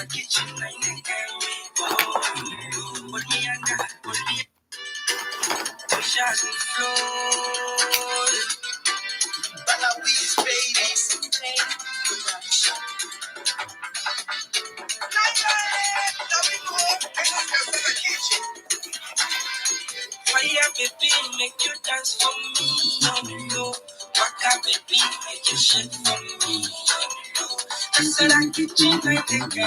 Casada Kitchen, I think put me under, put me push out and flow. Balawi's babies, production. Casada Kitchen. Fire baby, make you dance for me on the low. Waka baby, make you shake for me on the low. Casada Kitchen, I think we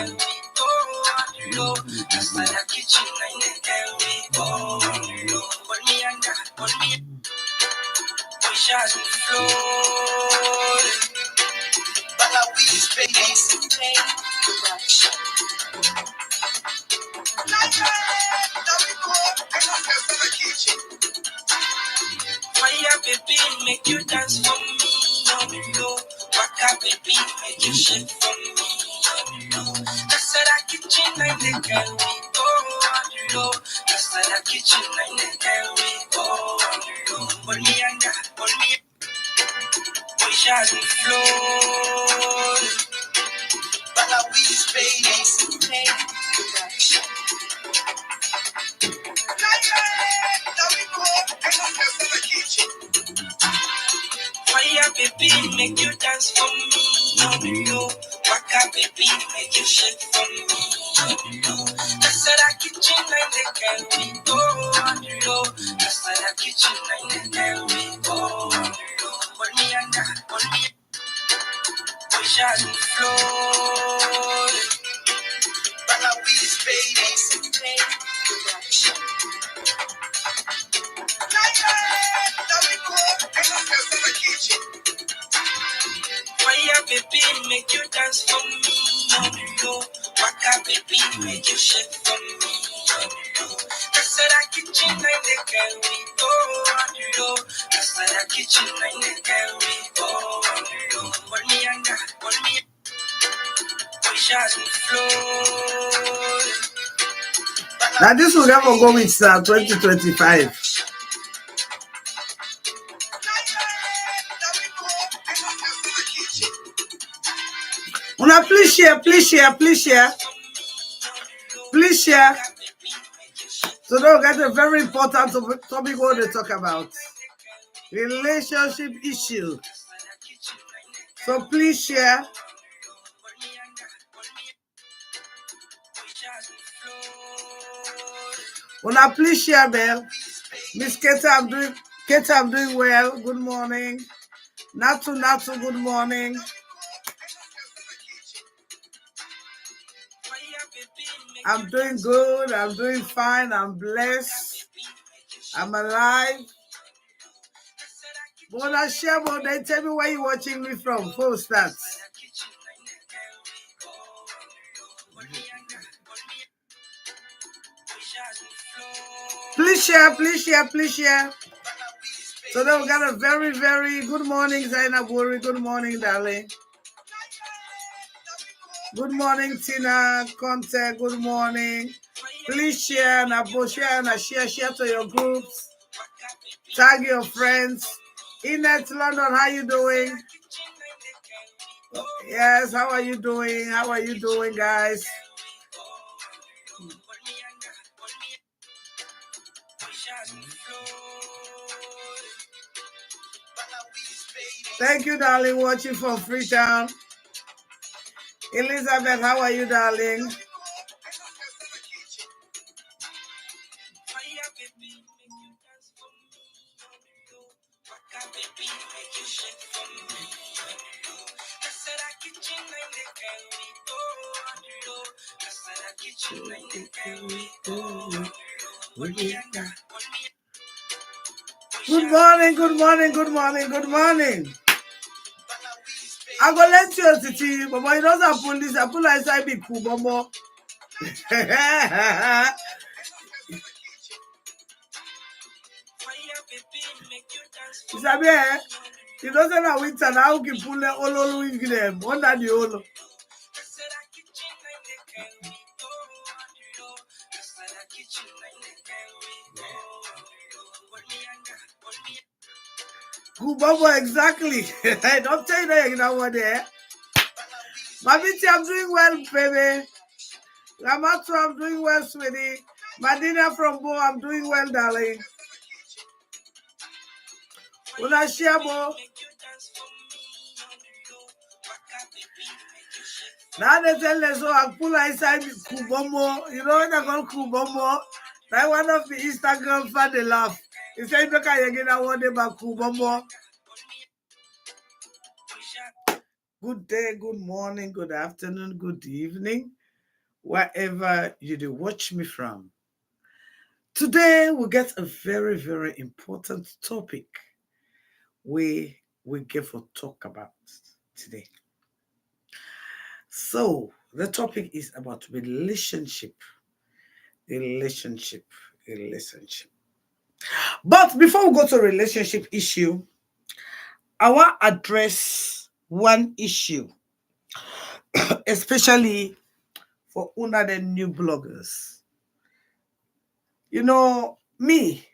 go on the low. Casada Kitchen, I think we go on the low. Put me under, put me push out and flow. Balawi's babies, production. Casada Kitchen. Fire baby, make you dance for me on the low. Waka baby, make you shake for me on the low. Casada Kitchen, I think we go on the low. Casada Kitchen, I think we go on the low. Put me under, put me push out and flow. Balawi's babies, production. Casada Kitchen. Fire baby, make you dance for me on the low. Waka baby, make you shake for me on the low. Casada Kitchen, I think we go on the low. Casada Kitchen, I think we go on the low. Put me under, put me push out and flow. Balawi's babies, production. Casada Kitchen. Fire baby, make you dance for me on the low. Waka baby, make you shake for me on the low. Casada Kitchen, I think we go on the low. Casada Kitchen, I think we go on the low. Put me under, put me push out and flow. Now this will never go with 2025. Una please share, please share, please share. Please share. So don't get a very important topic we want to talk about. Relationship issue. So please share. Una please share, Bell. Miss Keta, I'm doing well. Good morning. Natu, good morning. I'm doing good. I'm doing fine. I'm blessed. I'm alive. Wanna share more? Then tell me where you're watching me from. Full stats. Please share, please share, please share. So then we got a very, very good morning, Zainab Wuri. Good morning, darling. Good morning, Tina Conte. Good morning. Please share and share and share to your groups. Tag your friends. Inet London, how you doing? Yes, how are you doing? How are you doing, guys? Thank you, darling, watching from Freetown. Elizabeth, how are you, darling? Good morning, good morning, good morning, good morning. I go let you see, but you don't have police. I pull outside be cool, Bobo. Isabel, you don't say that winter now. You pull the all in them under the all. Good, Bobo, exactly. Don't tell you that you know what there. Mamiti, I'm doing well, baby. Ramatu, I'm doing well, sweetie. Madina from Bo, I'm doing well, darling. Unashiabo. Now they tell us, so I pull inside Kubomo. You know when I call Kubomo? Like one of the Instagram fan, they laugh. He said, look at you again, I want about Kubomo. Good day, good morning, good afternoon, good evening, wherever you do watch me from. Today, we get a very, very important topic we get to talk about today. So, the topic is about relationship. Relationship. But before we go to relationship issue, I want to address one issue, especially for una the new bloggers. You know, me,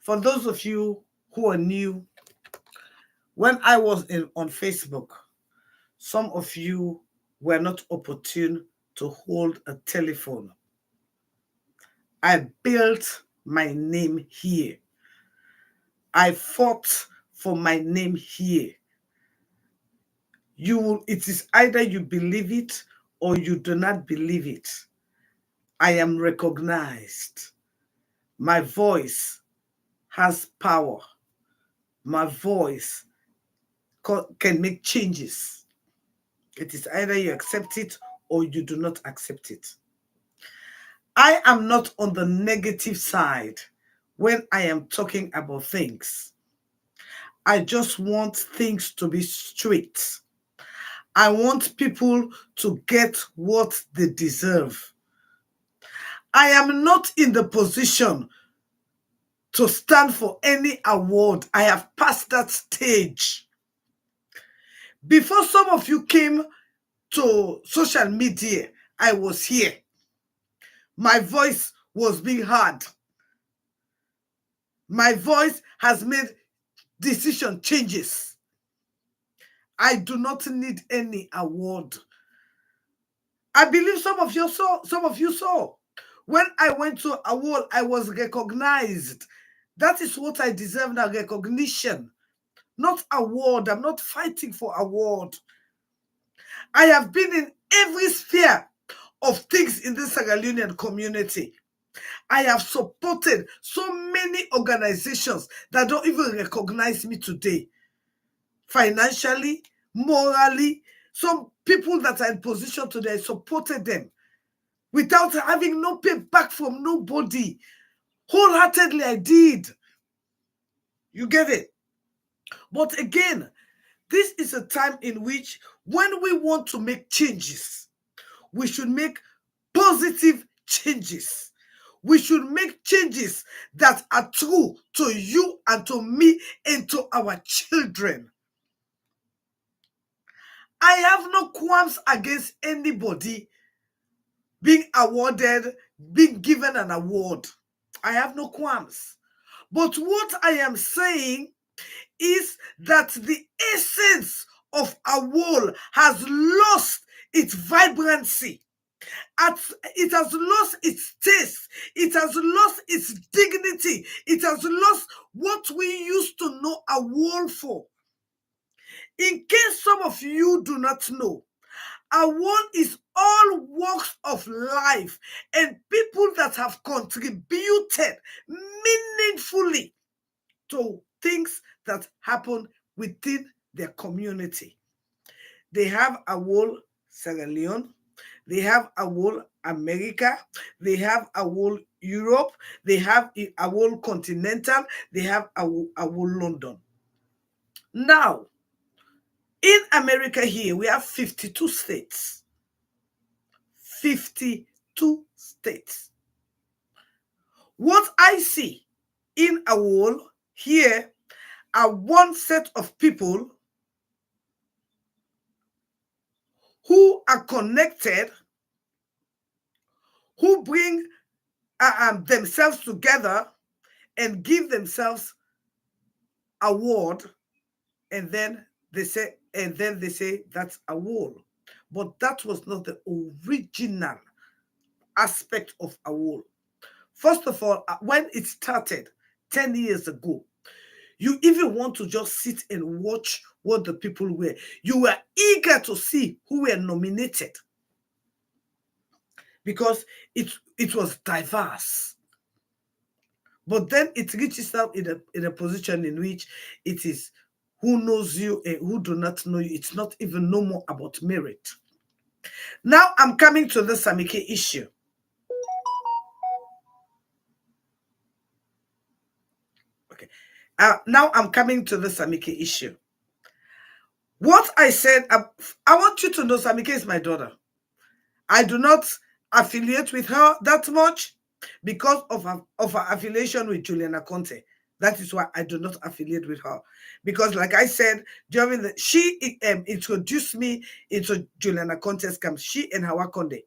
for those of you who are new, when I was on Facebook, some of you were not opportune to hold a telephone. I built my name here. I fought for my name here. It is either you believe it or you do not believe it. I am recognized. My voice has power. My voice can make changes. It is either you accept it or you do not accept it. I am not on the negative side when I am talking about things. I just want things to be straight. I want people to get what they deserve. I am not in the position to stand for any award. I have passed that stage. Before some of you came to social media, I was here. My voice was being heard. My voice has made decision changes. I do not need any award. I believe some of you saw. When I went to award, I was recognized. That is what I deserve now, recognition. Not award. I'm not fighting for award. I have been in every sphere of things in the Sierra Leonean community. I have supported so many organizations that don't even recognize me today. Financially, morally, some people that are in position today, I supported them without having no payback from nobody. Wholeheartedly, I did. You get it? But again, this is a time in which when we want to make changes, we should make positive changes. We should make changes that are true to you and to me and to our children. I have no qualms against anybody being awarded, being given an award. I have no qualms. But what I am saying is that the essence of award has lost its vibrancy. It has lost its taste. It has lost its dignity. It has lost what we used to know award for. In case some of you do not know, award is all walks of life and people that have contributed meaningfully to things that happen within their community. They have award Sierra Leone. They have award America. They have award Europe. They have award Continental. They have award London. Now, in America here, we have 52 states. 52 states. What I see in award here are one set of people who are connected, who bring themselves together and give themselves award, and then they say that's award. But that was not the original aspect of awol. First of all, when it started 10 years ago, you even want to just sit and watch what the people were. You were eager to see who were nominated because it was diverse. But then it reaches out in a position in which it is who knows you and who do not know you. It's not even no more about merit. Now I'm coming to the Samike issue. Okay. Now I'm coming to the Samike issue. What I said, I want you to know Samike is my daughter. I do not affiliate with her that much because of her affiliation with Juliana Conte. That is why I do not affiliate with her. Because like I said, during she introduced me into Juliana Conte's camp. She and Hawa Conde.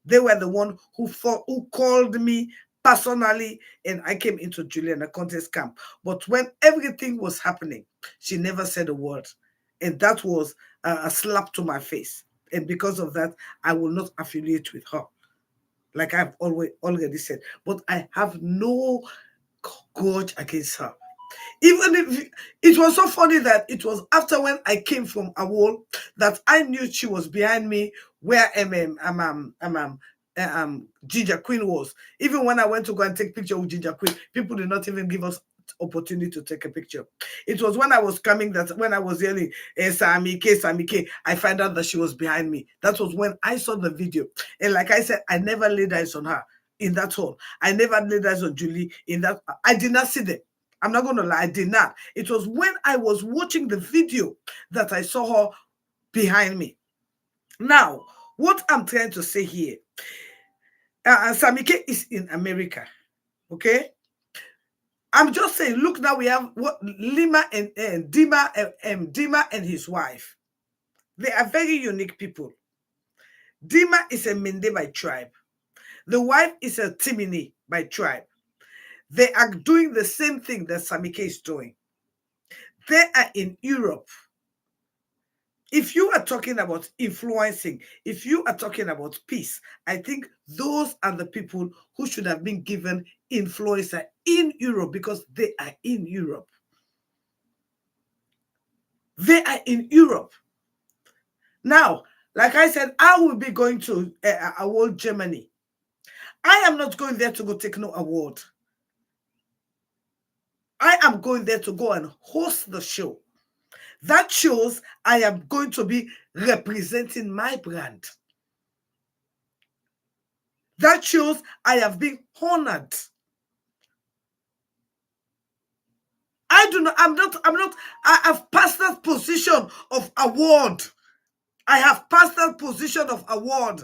They were the one who called me personally, and I came into Juliana Conte's camp. But when everything was happening, she never said a word. And that was a slap to my face. And because of that, I will not affiliate with her. Like I've already said. But I have no grudge against her. Even if it was so funny that it was after when I came from Awol that I knew she was behind me where Ginger Queen was. Even when I went to go and take picture with Ginger Queen, people did not even give us opportunity to take a picture. It was when I was coming that when I was yelling, Samike, I found out that she was behind me. That was when I saw the video. And like I said, I never laid eyes on her in that hall. I never laid eyes on Julie in that. I did not see them. I'm not going to lie, I did not. It was when I was watching the video that I saw her behind me. Now, what I'm trying to say here, Samike is in America, okay? I'm just saying, look, now we have what Lima and Dima and his wife. They are very unique people. Dima is a Mende by tribe. The wife is a Timini by tribe. They are doing the same thing that Samike is doing. They are in Europe. If you are talking about influencing, if you are talking about peace, I think those are the people who should have been given influencer in Europe because they are in Europe. They are in Europe. Now, like I said, I will be going to award Germany. I am not going there to go take no award. I am going there to go and host the show. That shows I am going to be representing my brand. That shows I have been honored. I have passed that position of award. I have passed that position of award.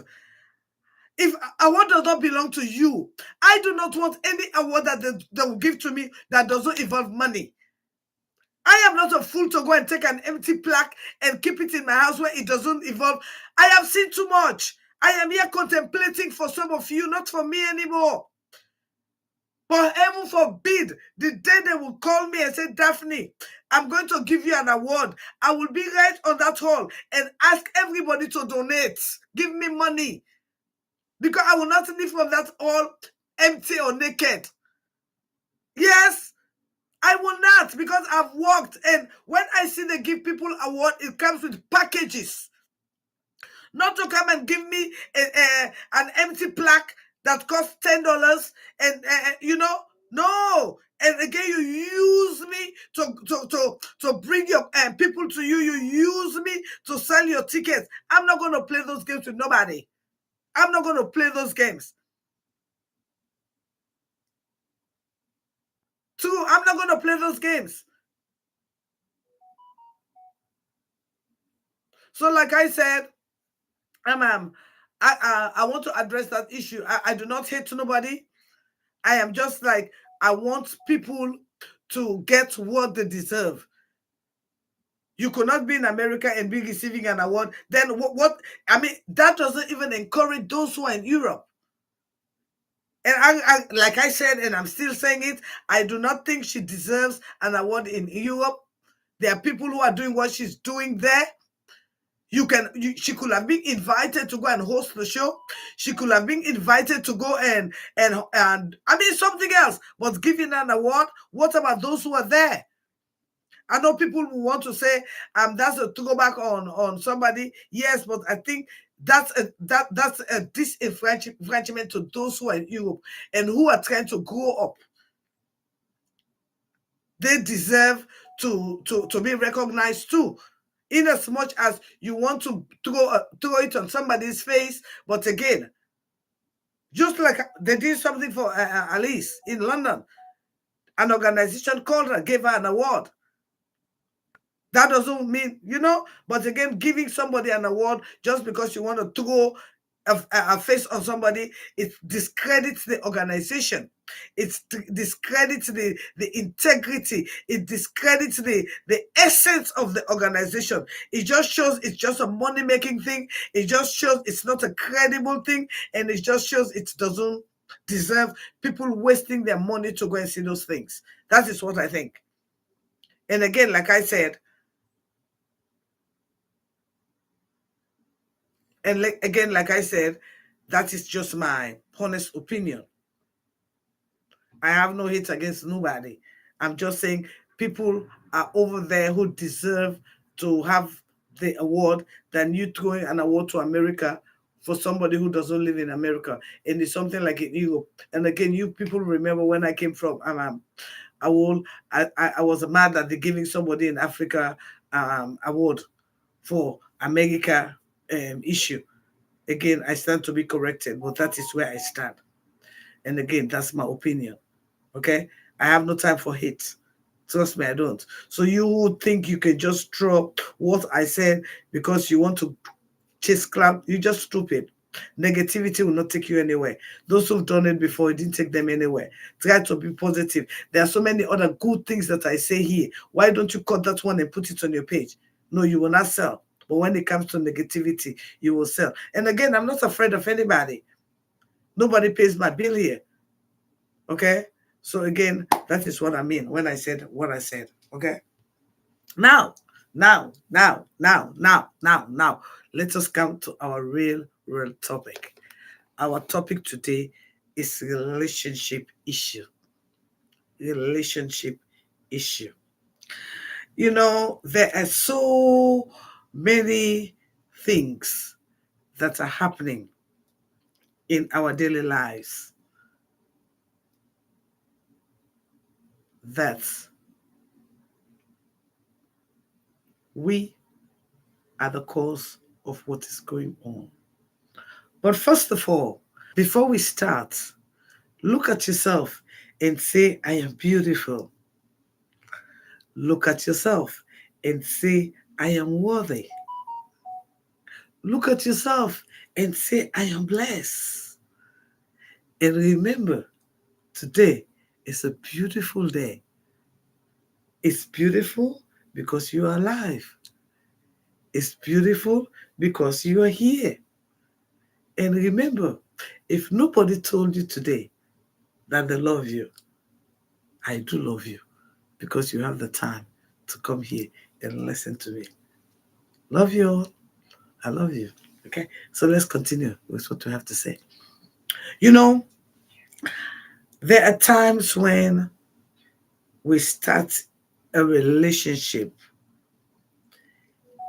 If award does not belong to you, I do not want any award that they will give to me that does not involve money. I am not a fool to go and take an empty plaque and keep it in my house where it doesn't involve. I have seen too much. I am here contemplating for some of you, not for me anymore. But heaven forbid, the day they will call me and say, Daphne, I'm going to give you an award. I will be right on that hall and ask everybody to donate. Give me money. Because I will not leave from that hall empty or naked. Yes, I will not, because I've worked. And when I see they give people award, it comes with packages. Not to come and give me an empty plaque that costs $10 and no. And again, you use me to bring your people to you. You use me to sell your tickets. I'm not going to play those games with nobody. I'm not going to play those games. Two, I'm not going to play those games. So like I said, I want to address that issue. I do not hate nobody. I am just like, I want people to get what they deserve. You could not be in America and be receiving an award. Then what I mean, that doesn't even encourage those who are in Europe. And I like I said, and I'm still saying it, I do not think she deserves an award in Europe. There are people who are doing what she's doing there. She could have been invited to go and host the show. She could have been invited to go and I mean something else, but giving an award. What about those who are there? I know people will want to say that's a to go back on somebody. Yes, but I think that's a disenfranchisement to those who are in Europe and who are trying to grow up. They deserve to be recognized too, in as much as you want to throw it on somebody's face. But again, just like they did something for Alice in London, an organization called her, gave her an award. That doesn't mean, but again, giving somebody an award just because you want to throw a face on somebody, it discredits the organization. It discredits the integrity. It discredits the essence of the organization. It just shows it's just a money-making thing. It just shows it's not a credible thing. And it just shows it doesn't deserve people wasting their money to go and see those things. That is what I think. And again, like I said, that is just my honest opinion. I have no hate against nobody. I'm just saying people are over there who deserve to have the award than you throwing an award to America for somebody who doesn't live in America. And it's something like in Europe. And again, you people remember when I came from I was mad that they're giving somebody in Africa award for America issue. Again, I stand to be corrected, but that is where I stand. And again, that's my opinion. Okay? I have no time for hate. Trust me, I don't. So you would think you can just drop what I said because you want to chase clout. You're just stupid. Negativity will not take you anywhere. Those who've done it before, it didn't take them anywhere. Try to be positive. There are so many other good things that I say here. Why don't you cut that one and put it on your page? No, you will not sell. But when it comes to negativity, you will sell. And again, I'm not afraid of anybody. Nobody pays my bill here. Okay? So again, that is what I mean when I said what I said. Okay? Now, let us come to our real topic. Our topic today is relationship issue. Relationship issue. There are so many things that are happening in our daily lives that we are the cause of what is going on. But first of all, before we start, look at yourself and say, I am beautiful. Look at yourself and say, I am worthy. Look at yourself and say, I am blessed. And remember, today is a beautiful day. It's beautiful because you are alive. It's beautiful because you are here. And remember, if nobody told you today that they love you, I do love you because you have the time to come here and listen to me. Love you all. I love you. Okay, so let's continue with what we have to say. There are times when we start a relationship.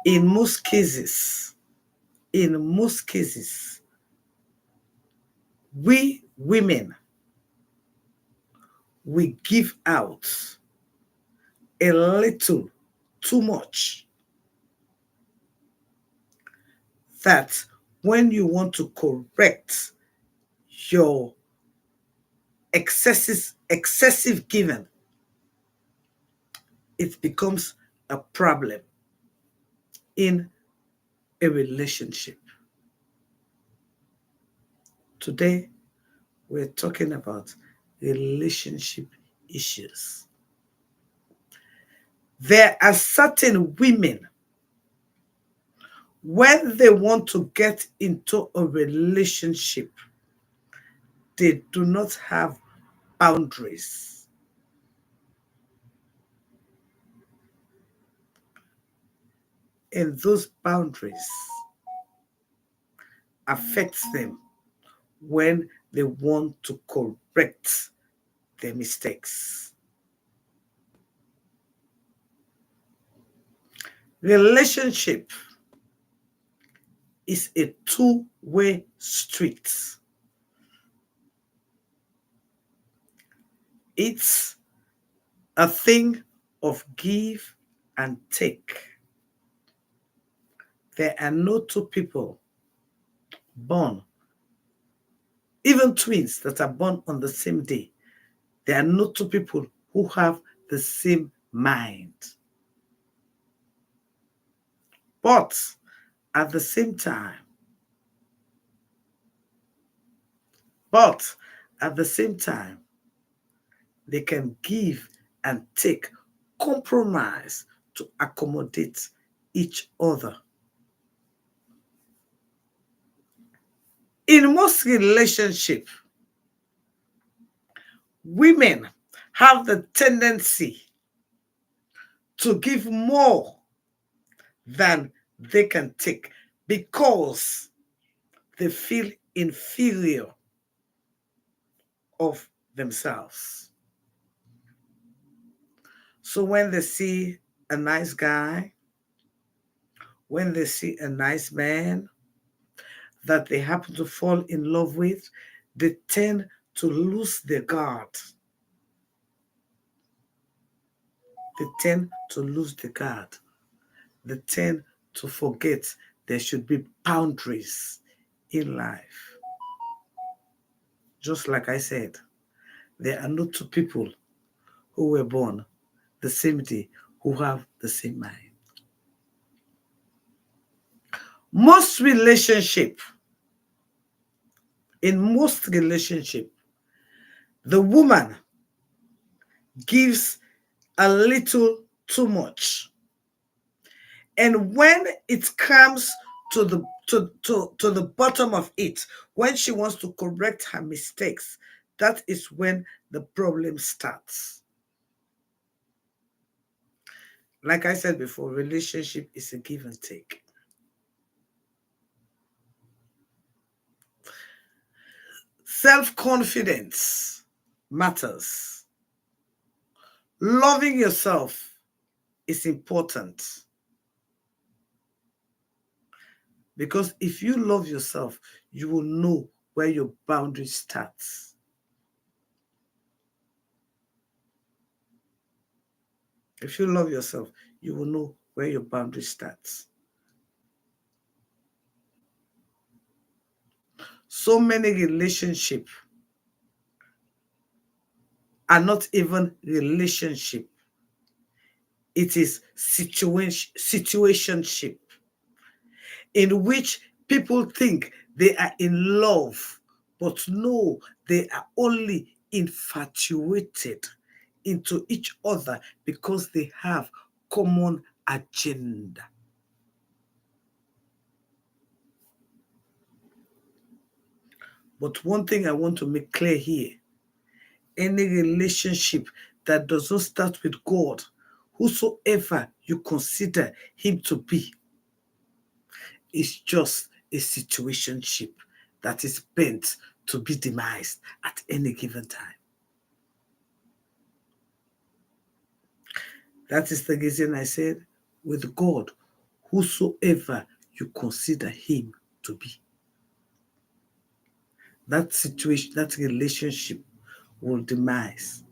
In most cases, we women, we give out a little too much, that when you want to correct your excessive giving, it becomes a problem in a relationship. Today, we're talking about relationship issues. There are certain women, when they want to get into a relationship, they do not have boundaries. And those boundaries affect them when they want to correct their mistakes. Relationship is a two-way street. It's a thing of give and take. There are no two people born, even twins that are born on the same day. There are no two people who have the same mind. But at the same time, they can give and take, compromise to accommodate each other. In most relationships, women have the tendency to give more than they can take because they feel inferior of themselves. So when they see a nice guy, when they see a nice man that they happen to fall in love with, they tend to lose their guard. They tend to lose the guard. They tend to forget there should be boundaries in life. Just like I said, there are no two people who were born the same day who have the same mind. In most relationship, the woman gives a little too much. And when it comes to the bottom of it, when she wants to correct her mistakes, that is when the problem starts. Like I said before, relationship is a give and take. Self-confidence matters. Loving yourself is important. Because if you love yourself, you will know where your boundary starts. If you love yourself, you will know where your boundary starts. So many relationships are not even relationship. It is situationship, in which people think they are in love, but no, they are only infatuated into each other because they have common agenda. But one thing I want to make clear here, any relationship that does not start with God, whosoever you consider him to be, is just a situationship that is bent to be demised at any given time. That is the reason I said, with God, whosoever you consider him to be. That situation, that relationship will demise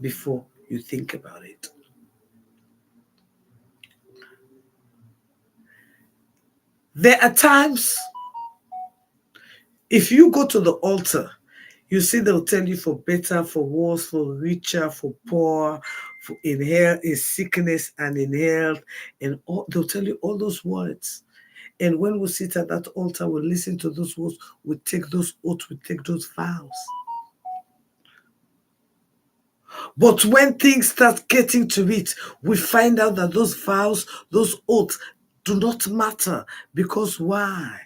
before you think about it. There are times, if you go to the altar, you see they'll tell you for better, for worse, for richer, for poor, for in sickness and in health, and they'll tell you all those words. And when we sit at that altar, we listen to those words, we take those oaths, we take those vows. But when things start getting to it, we find out that those vows, those oaths do not matter. Because why?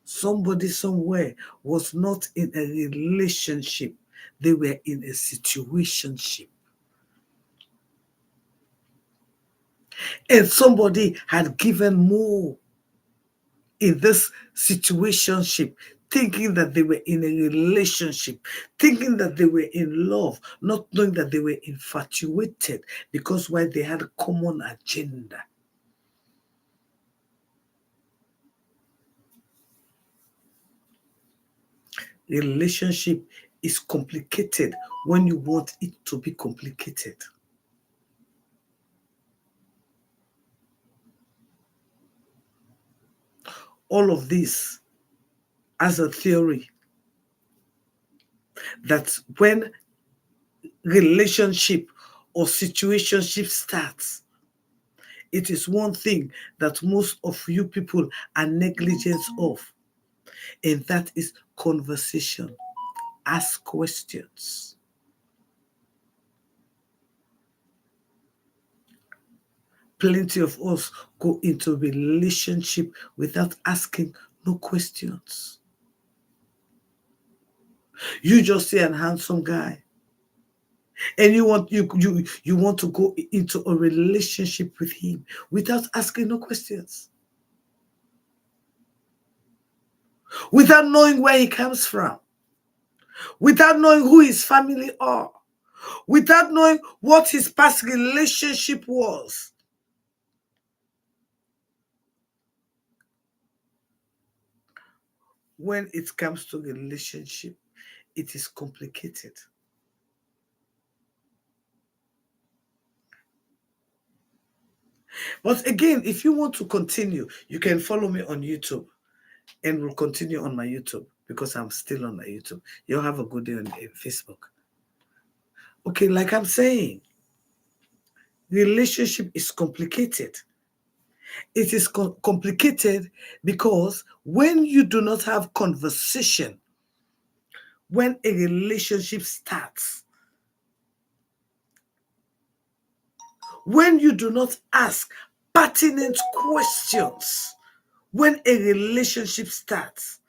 Somebody somewhere was not in a relationship. They were in a situationship. and somebody had given more in this situationship, thinking that they were in a relationship, thinking that they were in love, not knowing that they were infatuated, because why, they had a common agenda. Relationship is complicated when you want it to be complicated. All of this as a theory that when relationship or situationship starts, it is one thing that most of you people are negligent of, and that is conversation. Ask questions. Plenty of us go into relationship without asking no questions. You just see an handsome guy, and you want to go into a relationship with him without asking no questions, without knowing where he comes from, without knowing who his family are, without knowing what his past relationship was. When it comes to relationship, it is complicated. But again, if you want to continue, you can follow me on YouTube, and we'll continue on my YouTube, because I'm still on my YouTube. You'll have a good day on Facebook. Okay, like I'm saying, relationship is complicated. It is complicated because when you do not have conversation, when a relationship starts, when you do not ask pertinent questions, when a relationship starts,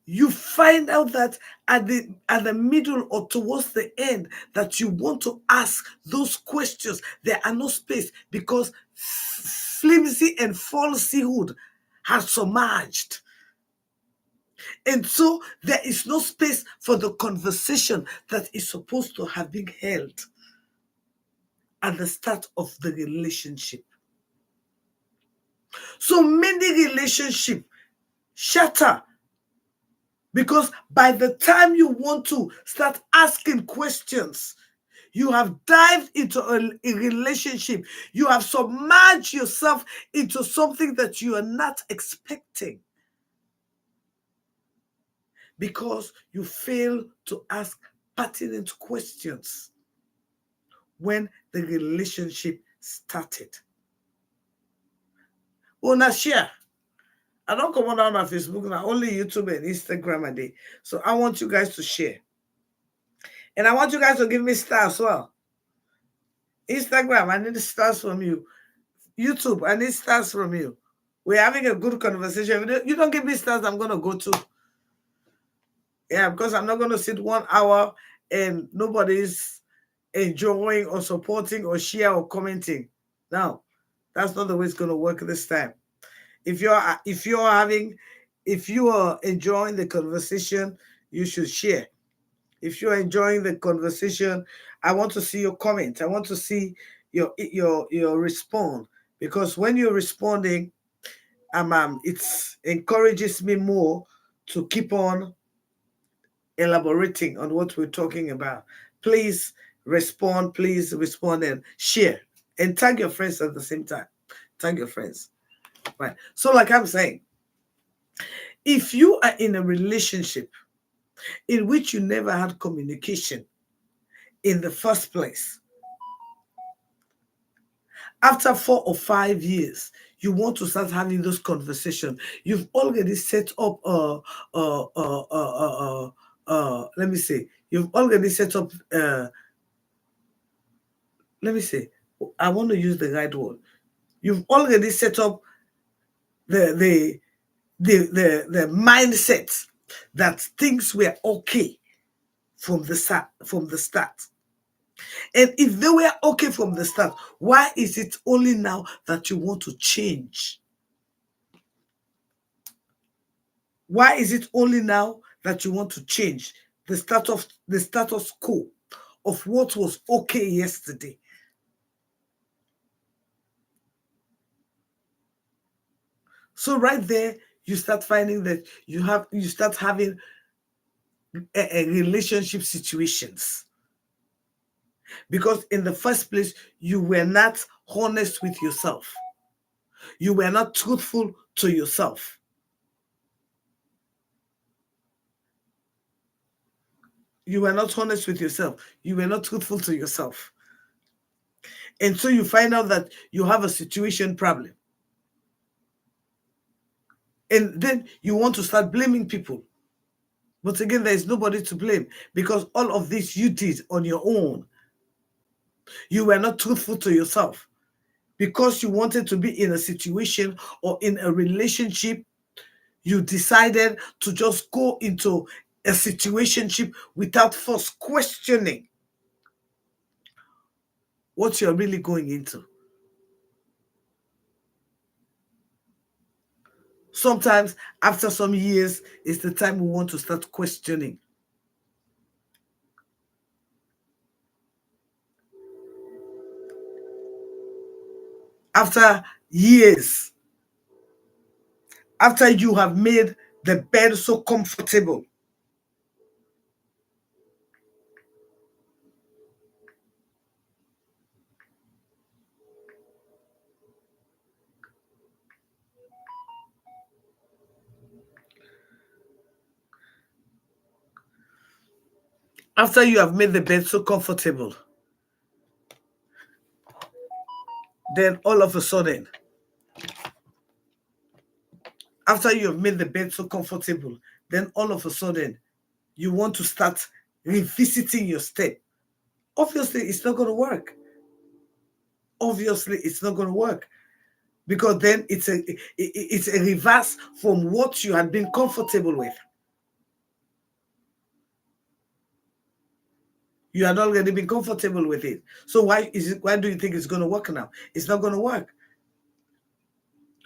you find out that at the middle or towards the end that you want to ask those questions, there are no space, because flimsy and falsehood has submerged. And so there is no space for the conversation that is supposed to have been held at the start of the relationship. So many relationships shatter because by the time you want to start asking questions, you have dived into a relationship. You have submerged yourself into something that you are not expecting because you fail to ask pertinent questions when the relationship started. Oh, now share. I don't come on my Facebook now, only YouTube and Instagram a day. So I want you guys to share. And I want you guys to give me stars as well. Instagram, I need stars from you. YouTube, I need stars from you. We're having a good conversation. You don't give me stars, I'm going to go to. Yeah, because I'm not going to sit 1 hour and nobody's enjoying or supporting or share or commenting. No, that's not the way it's going to work this time. If you are enjoying the conversation, you should share. If you're enjoying the conversation, I want to see your comment. I want to see your response, because when you're responding, it encourages me more to keep on elaborating on what we're talking about. Please respond and share, and tag your friends at the same time. Tag your friends. Right. So like I'm saying, if you are in a relationship in which you never had communication in the first place, after 4 or 5 years, you want to start having those conversations. You've already set up let me say, you've already set up let me say, I want to use the right word. You've already set up the mindset that things were okay from the start. And if they were okay from the start, why is it only now that you want to change? Why is it only now that you want to change the status quo of what was okay yesterday? So right there, you start finding that you start having a relationship situations, because in the first place you were not honest with yourself. You were not truthful to yourself. You were not honest with yourself. You were not truthful to yourself. And so you find out that you have a situation problem. And then you want to start blaming people. But again, there is nobody to blame, because all of this you did on your own. You were not truthful to yourself because you wanted to be in a situation or in a relationship. You decided to just go into a situationship without first questioning what you're really going into. Sometimes after some years is the time we want to start questioning. After years, after you have made the bed so comfortable, after you have made the bed so comfortable, then all of a sudden, after you have made the bed so comfortable, then all of a sudden, you want to start revisiting your step. Obviously, it's not going to work. Obviously, it's not going to work, because then it's a reverse from what you had been comfortable with. You had already been comfortable with it. So why do you think it's going to work now? It's not going to work.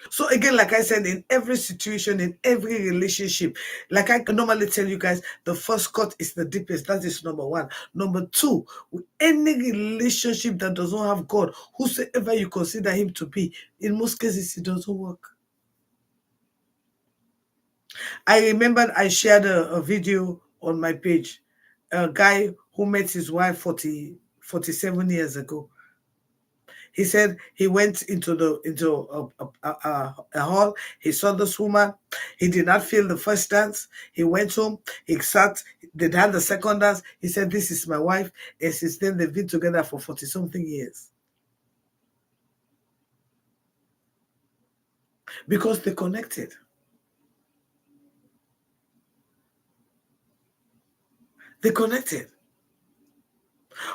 So again, like I said, in every situation, in every relationship, like I normally tell you guys, the first cut is the deepest. That is number one. Number two, with any relationship that does not have God, whosoever you consider him to be, in most cases, it doesn't work. I remember I shared a video on my page, a guy who met his wife 47 years ago. He said he went into a hall. He saw this woman. He did not feel the first dance. He went home. He sat. They had the second dance. He said, "This is my wife." And since then, they've been together for 40-something years, because they connected. They connected.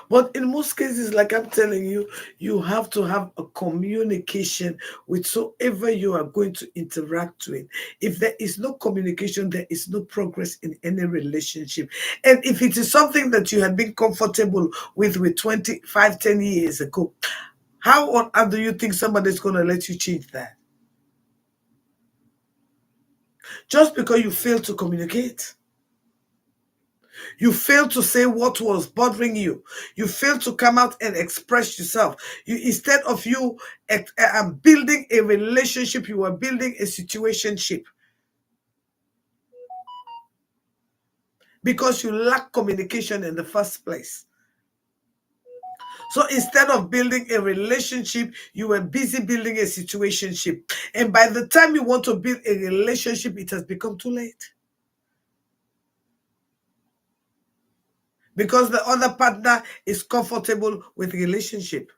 But in most cases, like I'm telling you, you have to have a communication with whoever you are going to interact with. If there is no communication, there is no progress in any relationship. And if it is something that you had been comfortable with 25, 10 years ago, how on earth do you think somebody's going to let you change that? Just because you fail to communicate. You failed to say what was bothering you. You failed to come out and express yourself. Instead of you building a relationship, you were building a situationship, because you lack communication in the first place. So instead of building a relationship, you were busy building a situationship. And by the time you want to build a relationship, it has become too late. Because the other partner is comfortable with relationship.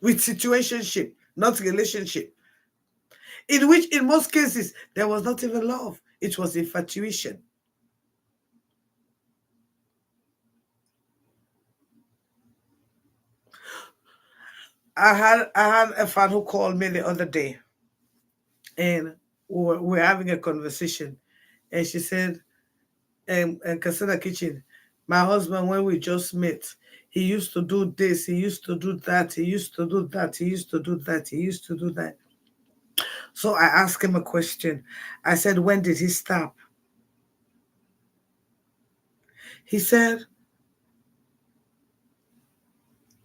With situationship, not relationship. In which, in most cases, there was not even love. It was infatuation. I had a fan who called me the other day, and we were having a conversation, and she said, Casada Kitchen, My husband, when we just met, he used to do this, he used to do that, he used to do that, he used to do that, he used to do that. So I asked him a question. I said, when did he stop? He said,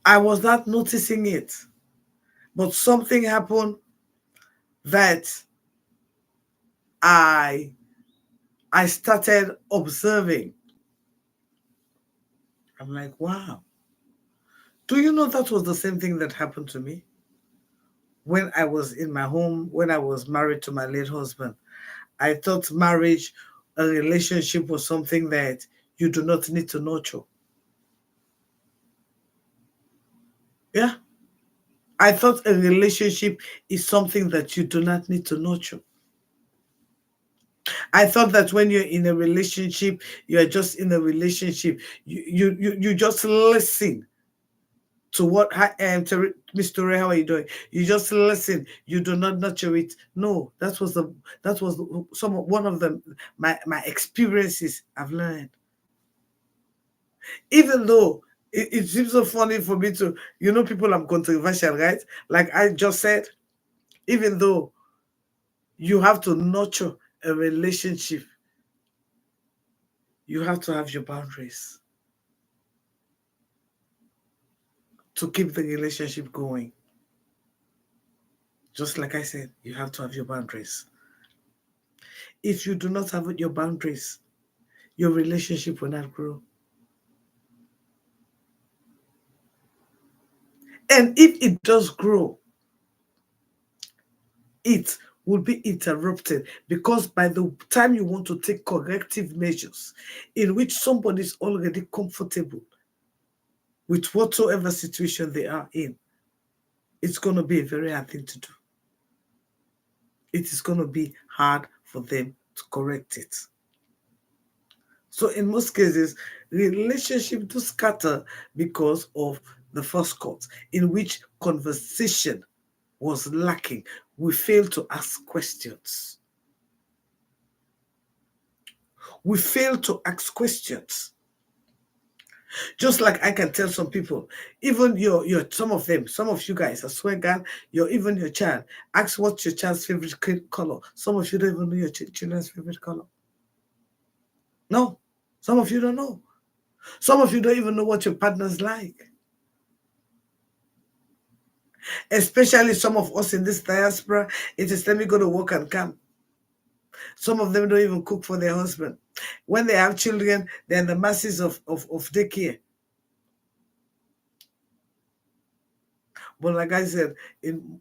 I was not noticing it, but something happened that I started observing. I'm like, wow. Do you know that was the same thing that happened to me when I was in my home, when I was married to my late husband? I thought marriage, a relationship was something that you do not need to nurture. Yeah. I thought a relationship is something that you do not need to nurture. I thought that when you're in a relationship, you are just in a relationship. You just listen to what Mr. Ray, how are you doing? You just listen. You do not nurture it. No, that was one of the my experiences I've learned. Even though it seems so funny for me to, people, I'm controversial, right? Like I just said, even though you have to nurture a relationship, you have to have your boundaries to keep the relationship going. Just like I said, you have to have your boundaries. If you do not have your boundaries, your relationship will not grow. And if it does grow, it will be interrupted, because by the time you want to take corrective measures in which somebody is already comfortable with whatsoever situation they are in, it's going to be a very hard thing to do. It is going to be hard for them to correct it. So in most cases, relationships do scatter because of the first cause, in which conversation was lacking. We fail to ask questions. We fail to ask questions. Just like I can tell some people, even some of you guys, I swear God, even your child, ask what's your child's favorite color. Some of you don't even know your children's favorite color. No, some of you don't know. Some of you don't even know what your partner's like. Especially some of us in this diaspora, it is let me go to work and come. Some of them don't even cook for their husband. When they have children, they're in the masses of daycare. But like I said, in